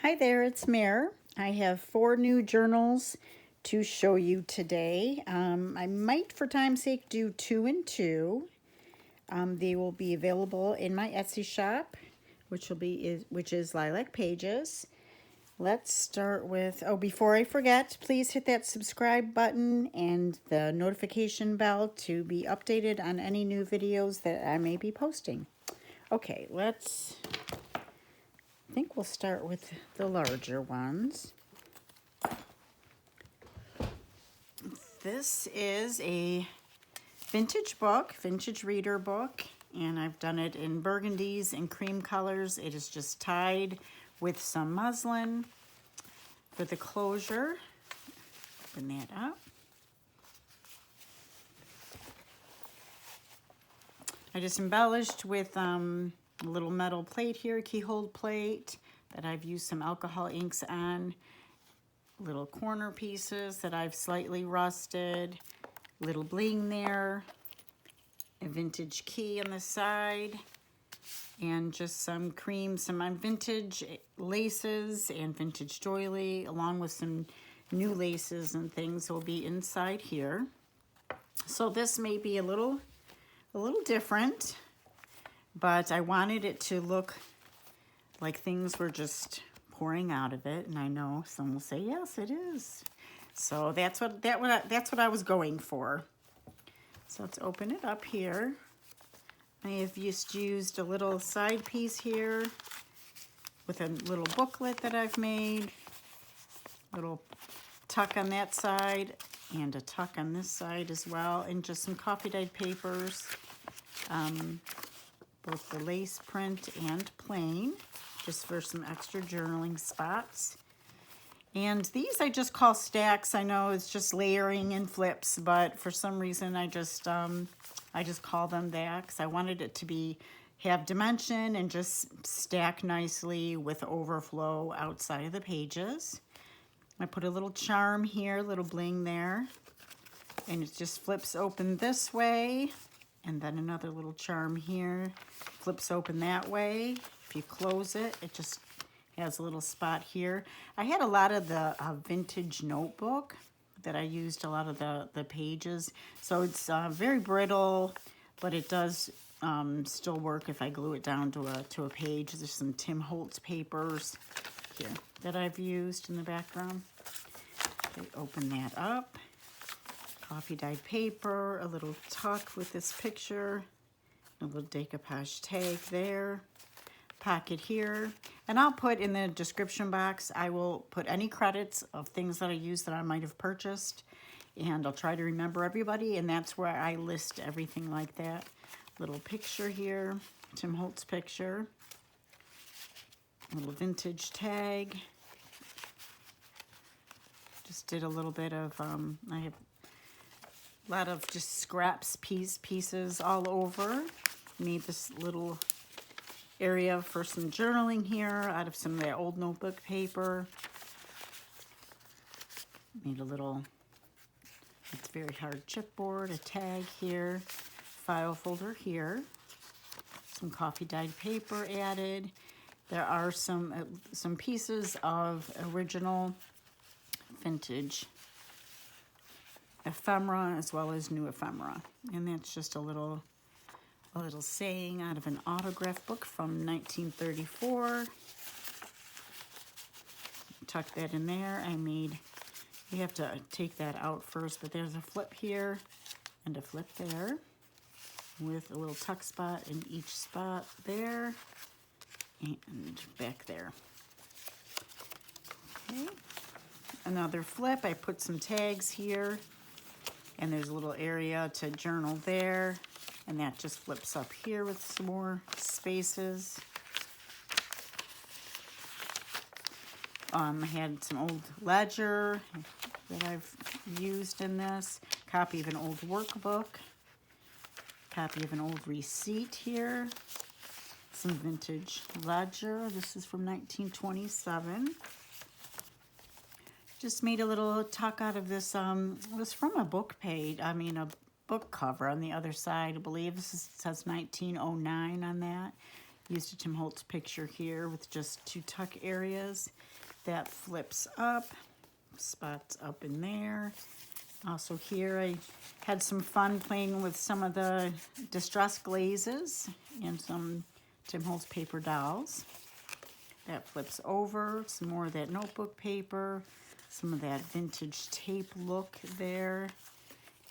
Hi there, it's Mare. I have 4 new journals to show you today. I might, for time's sake, do 2 and 2. They will be available in my Etsy shop, which is Lilac Pages. Let's start with, before I forget, please hit that subscribe button and the notification bell to be updated on any new videos that I may be posting. Okay, I think we'll start with the larger ones. This is a vintage book, vintage reader book, and I've done it in burgundies and cream colors. It is just tied with some muslin for the closure. Open that up. I just embellished with a little metal plate here, keyhole plate that I've used some alcohol inks on. Little corner pieces that I've slightly rusted, little bling there, a vintage key on the side, and just some vintage laces and vintage doily, along with some new laces and things will be inside here. So this may be a little different, but I wanted it to look like things were just pouring out of it, and I know some will say yes, it is. So that's what I was going for. So let's open it up here. I have just used a little side piece here with a little booklet that I've made, little tuck on that side and a tuck on this side as well, and just some coffee dyed papers, both the lace print and plain, just for some extra journaling spots. And these I just call stacks. I know it's just layering and flips, but for some reason I just call them that because I wanted it to have dimension and just stack nicely with overflow outside of the pages. I put a little charm here, a little bling there, and it just flips open this way, and then another little charm here, flips open that way. If you close it, it just has a little spot here. I had a lot of the vintage notebook that I used a lot of the pages. So it's very brittle, but it does still work if I glue it down to a page. There's some Tim Holtz papers here that I've used in the background. Okay, open that up. Coffee dyed paper, a little tuck with this picture, a little decoupage tag there, pocket here, and I'll put in the description box, I will put any credits of things that I use that I might have purchased, and I'll try to remember everybody, and that's where I list everything like that. Little picture here, Tim Holtz picture, little vintage tag. Just did a little bit of, I have a lot of just scraps pieces all over. Made this little area for some journaling here out of some of that old notebook paper. Made a little, it's very hard chipboard, a tag here, file folder here. Some coffee dyed paper added. There are some pieces of original vintage ephemera as well as new ephemera, and that's just a little saying out of an autograph book from 1934. Tuck that in there. You have to take that out first, but there's a flip here and a flip there with a little tuck spot in each spot there and back there. Okay, another flip. I put some tags here, and there's a little area to journal there, and that just flips up here with some more spaces. I had some old ledger that I've used in this, copy of an old workbook, copy of an old receipt here, some vintage ledger. This is from 1927. Just made a little tuck out of this, it was from a book page, a book cover on the other side, I believe. It says 1909 on that. Used a Tim Holtz picture here with just 2 tuck areas. That flips up, spots up in there. Also here I had some fun playing with some of the distress glazes and some Tim Holtz paper dolls. That flips over, some more of that notebook paper, some of that vintage tape look there,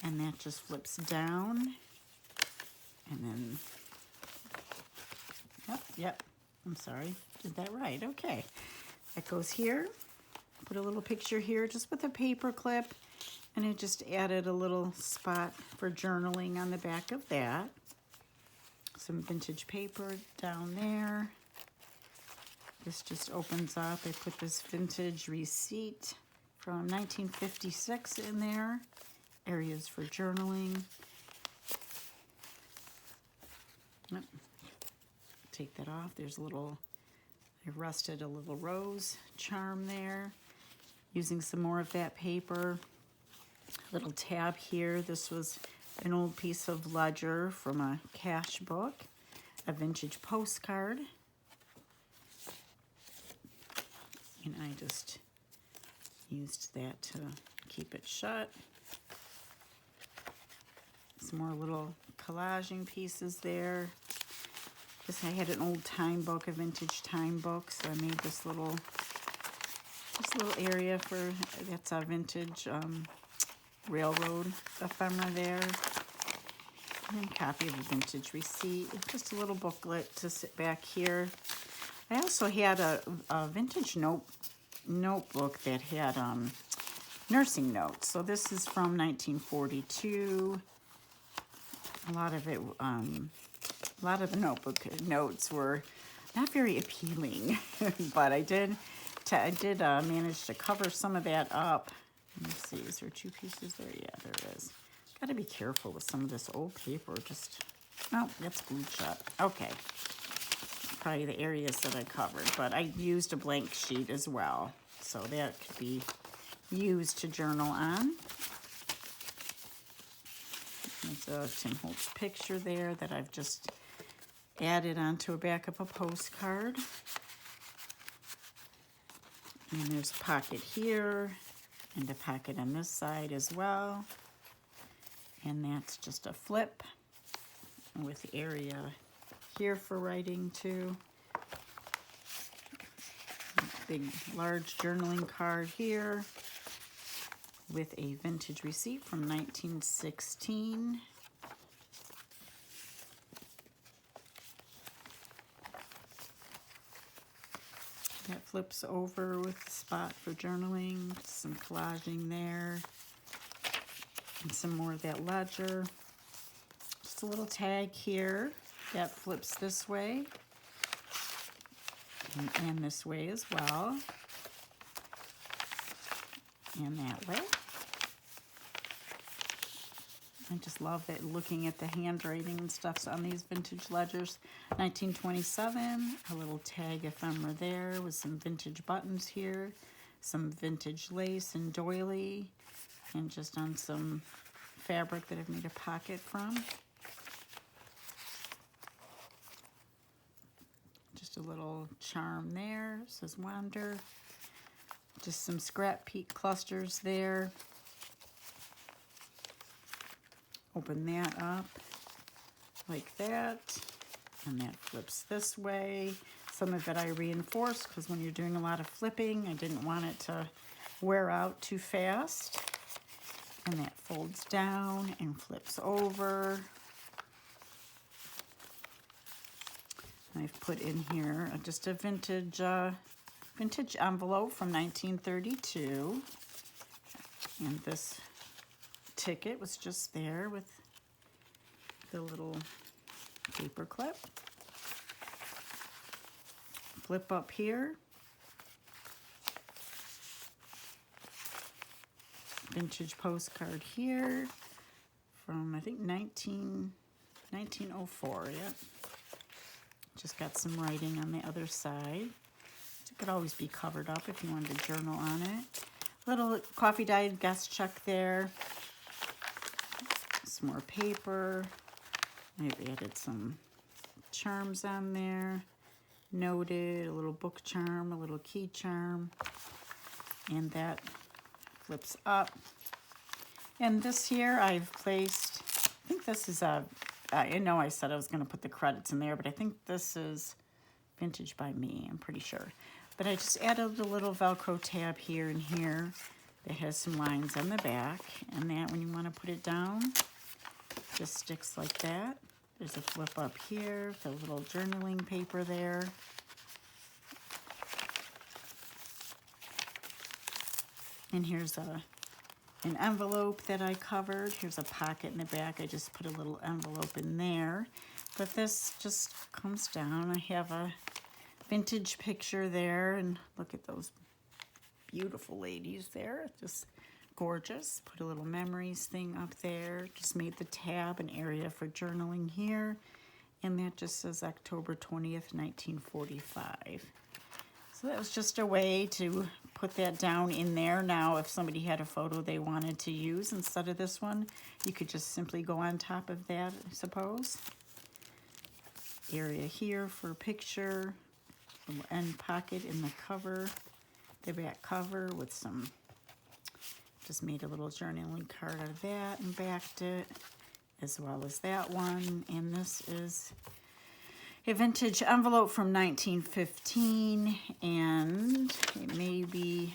and that just flips down. And then, yep, I'm sorry, did that right, okay. That goes here, put a little picture here just with a paper clip, and it just added a little spot for journaling on the back of that. Some vintage paper down there. This just opens up. I put this vintage receipt from 1956 in there. Areas for journaling. Yep. Take that off. There's a little, I rusted a little rose charm there. Using some more of that paper. Little tab here. This was an old piece of ledger from a cash book. A vintage postcard. And I just used that to keep it shut. Some more little collaging pieces there. I had an old time book, a vintage time book, so I made this little area for, that's a vintage railroad ephemera there. And a copy of a vintage receipt. Just a little booklet to sit back here. I also had a vintage notebook that had nursing notes. So this is from 1942. A lot of the notebook notes were not very appealing, but I did manage to cover some of that up. Let me see, is there 2 pieces there? Yeah, there is. Got to be careful with some of this old paper. Oh, that's glued shut. Okay. Probably the areas that I covered, but I used a blank sheet as well, so that could be used to journal on. There's a Tim Holtz picture there that I've just added onto a back of a postcard. And there's a pocket here and a pocket on this side as well. And that's just a flip with the area here for writing too. Big, large journaling card here with a vintage receipt from 1916. That flips over with a spot for journaling, some collaging there, and some more of that ledger. Just a little tag here that flips this way and this way as well, and that way. I just love that, looking at the handwriting and stuff on these vintage ledgers. 1927, a little tag ephemera there with some vintage buttons here, some vintage lace and doily, and just on some fabric that I've made a pocket from. Just a little charm there, it says Wander. Just some scrap peat clusters there. Open that up like that, and that flips this way. Some of it I reinforced because when you're doing a lot of flipping, I didn't want it to wear out too fast. And that folds down and flips over. I've put in here just a vintage envelope from 1932, and this ticket was just there with the little paper clip. Flip up here. Vintage postcard here from, I think, 1904, yeah. Just got some writing on the other side. It could always be covered up if you wanted to journal on it. Little coffee dyed guest check there. Some more paper. I've added some charms on there. Noted, a little book charm, a little key charm. And that flips up. And this here I've placed, I think this is I know I said I was going to put the credits in there, but I think this is Vintage by Me, I'm pretty sure. But I just added a little Velcro tab here and here that has some lines on the back. And that, when you want to put it down, just sticks like that. There's a flip up here, the little journaling paper there. And here's an envelope that I covered. Here's a pocket in the back. I just put a little envelope in there. But this just comes down. I have a vintage picture there, and look at those beautiful ladies there. Just gorgeous. Put a little memories thing up there. Just made the tab an area for journaling here. And that just says October 20th, 1945. So that was just a way to put that down in there. Now, if somebody had a photo they wanted to use instead of this one, you could just simply go on top of that, I suppose. Area here for a picture. Little end pocket in the cover, the back cover with some, just made a little journaling card out of that and backed it, as well as that one. And this is a vintage envelope from 1915, and it may be,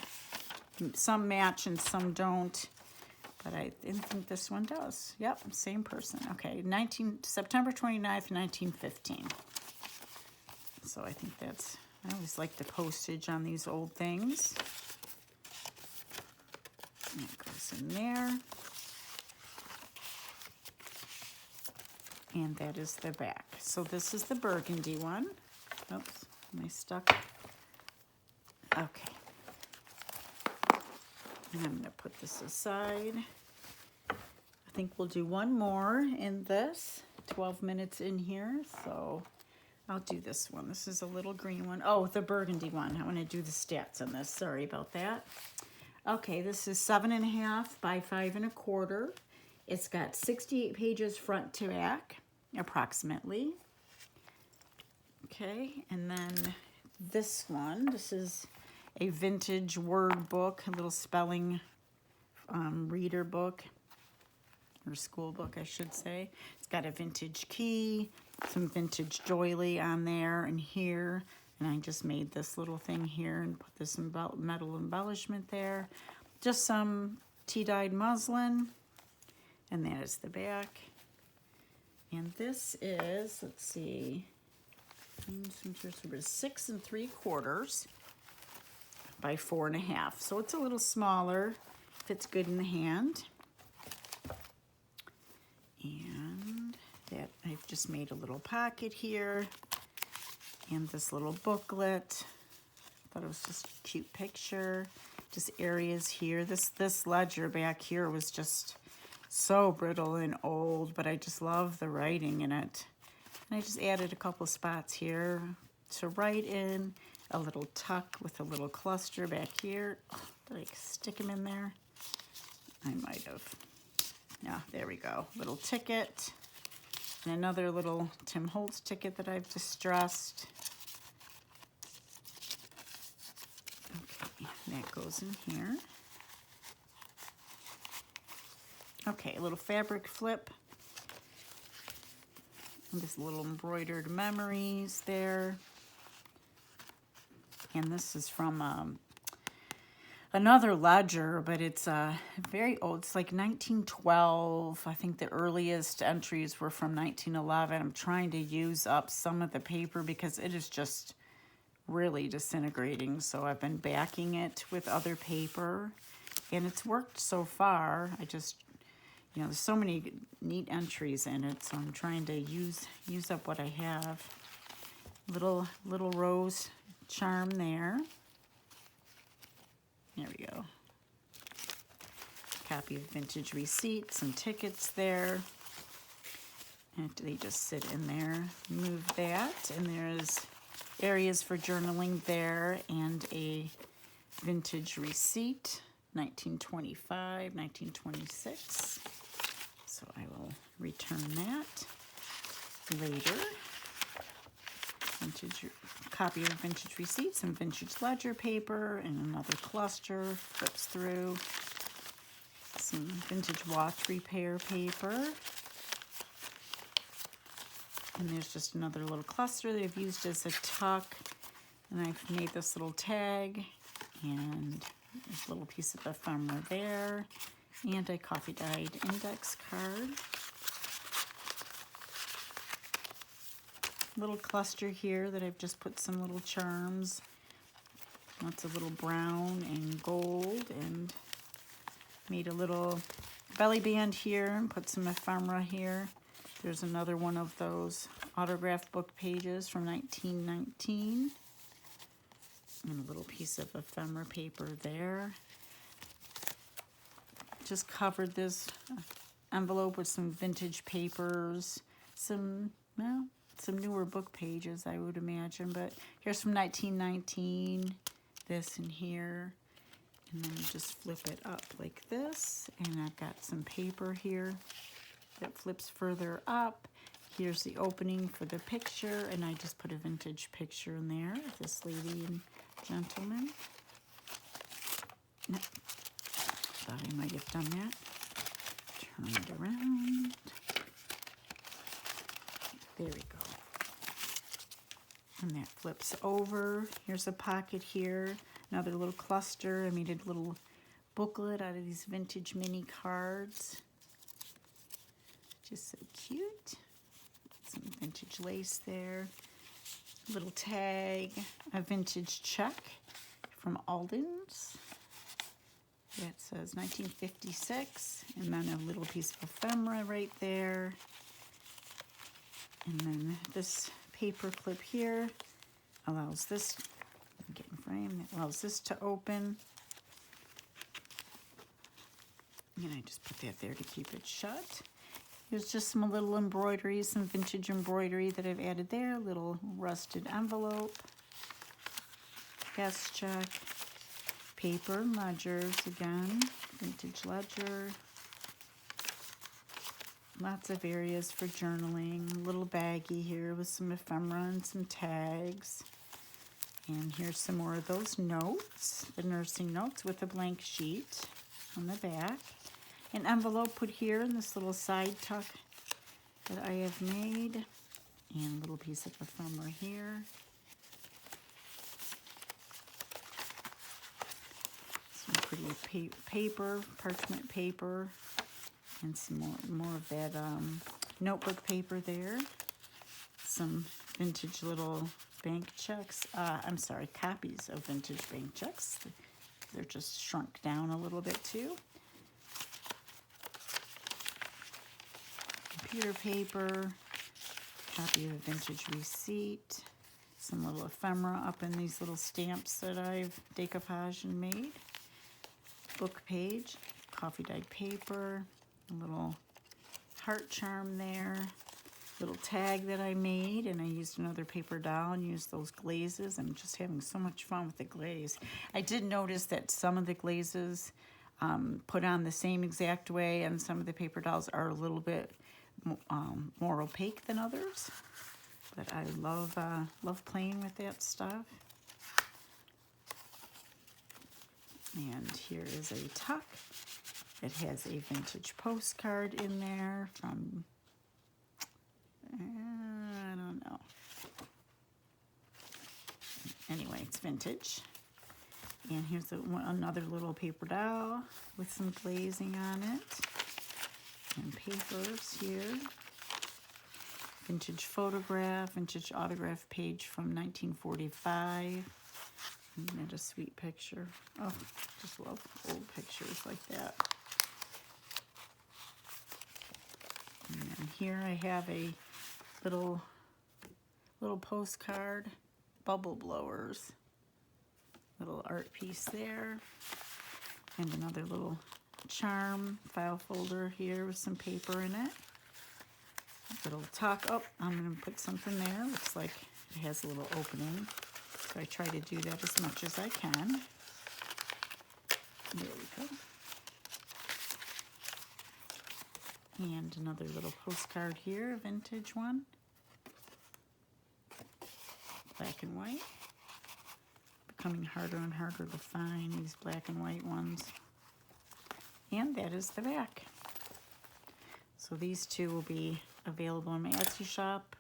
some match and some don't, but I think this one does. Yep, same person. Okay, September 29th, 1915. So I think that's, I always like the postage on these old things. And it goes in there. And that is the back. So this is the burgundy one. Oops, am I stuck? Okay. And I'm going to put this aside. I think we'll do one more in this. 12 minutes in here, so I'll do this one. This is a little green one. Oh, the burgundy one. I want to do the stats on this. Sorry about that. Okay, this is 7.5 by 5 1/4. It's got 68 pages front to back, approximately. Okay, and then this one. This is a vintage word book, a little spelling reader book, or school book, I should say. It's got a vintage key, some vintage doily on there and here, and I just made this little thing here and put this metal embellishment there. Just some tea-dyed muslin, and that is the back. And this is, let's see, 6 3/4 by 4 1/2. So it's a little smaller, fits good in the hand. And that, I've just made a little pocket here and this little booklet. Thought it was just a cute picture. Just areas here. This ledger back here was just so brittle and old, but I just love the writing in it. And I just added a couple spots here to write in. A little tuck with a little cluster back here. Oh, did I stick them in there? I might have. Yeah, there we go. Little ticket. And another little Tim Holtz ticket that I've distressed. Okay, that goes in here. Okay, a little fabric flip. And this little embroidered memories there. And this is from another ledger, but it's very old. It's like 1912. I think the earliest entries were from 1911. I'm trying to use up some of the paper because it is just really disintegrating. So I've been backing it with other paper, and it's worked so far. I just, you know, there's so many neat entries in it, so I'm trying to use up what I have. Little rose charm there. There we go. Copy of vintage receipts, some tickets there. And they just sit in there. Move that, and there's areas for journaling there, and a vintage receipt, 1925, 1926. So I will return that later. vintage copy of vintage receipts, some vintage ledger paper, and another cluster. Flips through. Some vintage watch repair paper. And there's just another little cluster that I've used as a tuck. And I've made this little tag. And there's a little piece of ephemera there. And a coffee dyed index card. Little cluster here that I've just put some little charms. Lots of little brown and gold. And made a little belly band here and put some ephemera here. There's another one of those autograph book pages from 1919. And a little piece of ephemera paper there. Just covered this envelope with some vintage papers, some newer book pages, I would imagine. But here's from 1919, this and here. And then you just flip it up like this. And I've got some paper here that flips further up. Here's the opening for the picture, and I just put a vintage picture in there of this lady and gentleman. No, thought I might have done that. Turn it around. There we go. And that flips over. Here's a pocket here. Another little cluster. I made a little booklet out of these vintage mini cards. Just so cute. Some vintage lace there. Little tag, a vintage check from Alden's. That says 1956. And then a little piece of ephemera right there. And then this paper clip here allows this, getting framed, it allows this to open. And I just put that there to keep it shut. Here's just some little embroidery, some vintage embroidery that I've added there. Little rusted envelope, guest check, paper and ledgers again, vintage ledger. Lots of areas for journaling. A little baggie here with some ephemera and some tags. And here's some more of those notes, the nursing notes with a blank sheet on the back. An envelope put here in this little side tuck that I have made. And a little piece of ephemera here. Some pretty paper, parchment paper. And some more of that notebook paper there. Some vintage little bank checks. Copies of vintage bank checks. They're just shrunk down a little bit too. Computer paper. Copy of a vintage receipt. Some little ephemera up in these little stamps that I've decoupaged and made. Book page. Coffee dyed paper. A little heart charm there, little tag that I made, and I used another paper doll and used those glazes. I'm just having so much fun with the glaze. I did notice that some of the glazes put on the same exact way, and some of the paper dolls are a little bit more opaque than others. But I love playing with that stuff. And here is a tuck. It has a vintage postcard in there from, I don't know. Anyway, it's vintage. And here's another little paper doll with some glazing on it. And papers here. Vintage photograph, vintage autograph page from 1945. And a sweet picture. Oh, just love old pictures like that. And here I have a little postcard, bubble blowers, little art piece there, and another little charm file folder here with some paper in it. Little tuck. Oh, I'm going to put something there. Looks like it has a little opening, so I try to do that as much as I can. There we go. And another little postcard here, a vintage one. black and white. Becoming harder and harder to find these black and white ones. And that is the back. So these two will be available in my Etsy shop.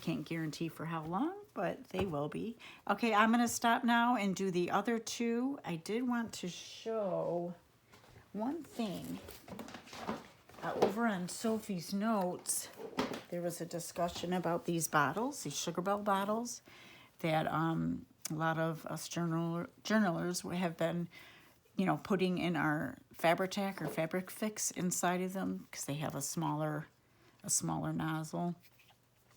Can't guarantee for how long, but they will be. Okay, I'm going to stop now and do the other two. I did want to show one thing. Over on Sophie's notes, there was a discussion about these bottles, these Sugar Bell bottles, that a lot of us journalers have been, you know, putting in our Fabri-Tac or Fabric Fix inside of them because they have a smaller nozzle,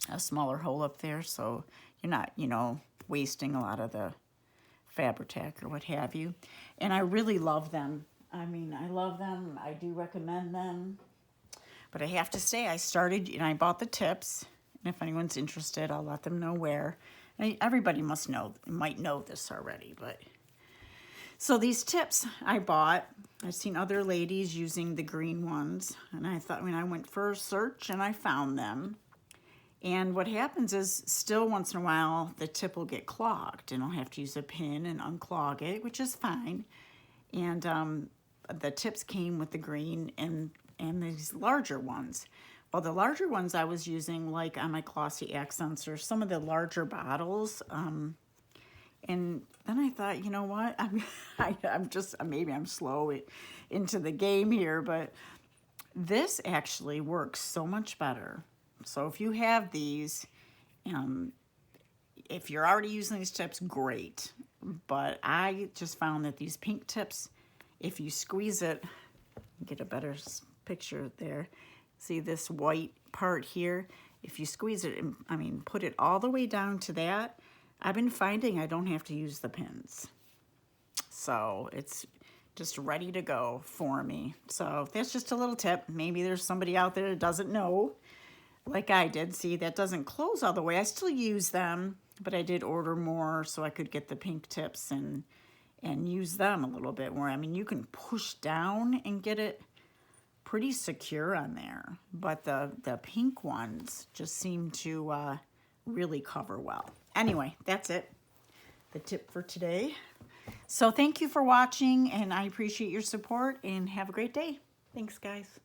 a smaller hole up there, so you're not, you know, wasting a lot of the Fabri-Tac or what have you. And I really love them. I mean, I love them. I do recommend them. But I have to say, I started and I bought the tips. And if anyone's interested, I'll let them know where. And everybody might know this already, but so these tips I bought. I've seen other ladies using the green ones, and I thought, when I went for a search and I found them. And what happens is, still once in a while, the tip will get clogged, and I'll have to use a pin and unclog it, which is fine. And the tips came with the green and these larger ones. Well, the larger ones I was using, like on my glossy accents or some of the larger bottles. And then I thought, you know what? Maybe I'm slow into the game here, but this actually works so much better. So if you have these, if you're already using these tips, great. But I just found that these pink tips, if you squeeze it, get a better picture there. See this white part here? If you squeeze it, put it all the way down to that, I've been finding I don't have to use the pins. So it's just ready to go for me. So that's just a little tip. Maybe there's somebody out there that doesn't know, like I did. See, that doesn't close all the way. I still use them, but I did order more so I could get the pink tips and use them a little bit more. I mean, you can push down and get it pretty secure on there, but the pink ones just seem to really cover well. Anyway, that's it, the tip for today. So thank you for watching, and I appreciate your support, and have a great day. Thanks, guys.